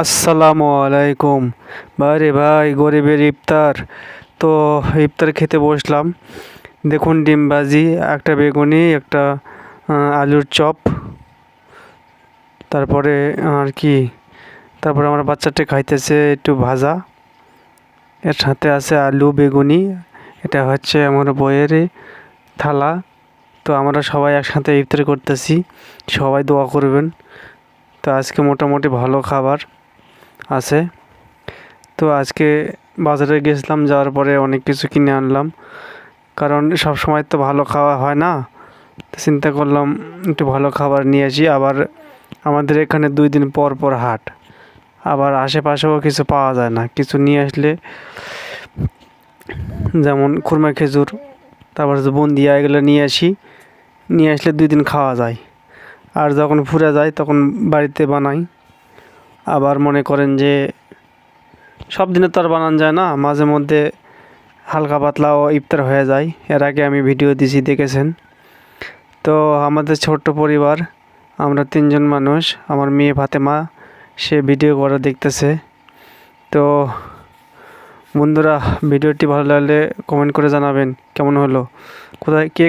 আসসালামু আলাইকুম। ভাই ভাই, গরিবের ইফতার। তো ইফতার খেতে বসলাম। দেখুন, ডিম ভাজি, একটা বেগুনি, একটা আলুর চপ, তারপরে আর কি, তারপরে আমার বাচ্চাটা খাইতেছে একটু ভাজা, এর সাথে আছে আলু বেগুনি। এটা হচ্ছে আমার বইয়ের থালা। তো আমরা সবাই একসাথে ইফতার করতেছি, সবাই দোয়া করবেন। তো আজকে মোটামুটি ভালো খাবার আছে। তো আজকে বাজারে গেছিলাম, যাওয়ার পরে অনেক কিছু কিনে আনলাম, কারণ সব সময় তো ভালো খাওয়া হয় না। তো চিন্তা করলাম একটু ভালো খাবার নিয়ে আসি। আবার আমাদের এখানে 2 দিন পর পর হাট, আবার আশেপাশেও কিছু পাওয়া যায় না। কিছু নিয়ে আসলে, যেমন খুরমা খেজুর, তারপর যে বুন্দিয়া, এগুলো নিয়ে আসি। নিয়ে আসলে 2 দিন খাওয়া যায়। আর যখন ফুরে যায় তখন বাড়িতে বানাই। আবার মনে করেন যে সব দিনে তো আর বানানো যায় না, মাঝে মধ্যে হালকা পাতলাও ইফতার হয়ে যায়। এর আগে আমি ভিডিও দিছি, দেখেছেন। তো আমাদের ছোট্ট পরিবার, আমরা 3জন মানুষ। আমার মেয়ে ফাতেমা, সে ভিডিও করা দেখতেছে। তো বন্ধুরা, ভিডিওটি ভালো লাগলে কমেন্ট করে জানাবেন কেমন হলো,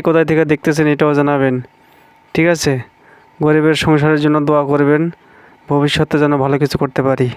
কোথায় থেকে দেখতেছেন এটাও জানাবেন। ঠিক আছে? গরিবের সংসারের জন্য দোয়া করবেন, ভবিষ্যতে যেন ভালো কিছু করতে পারি।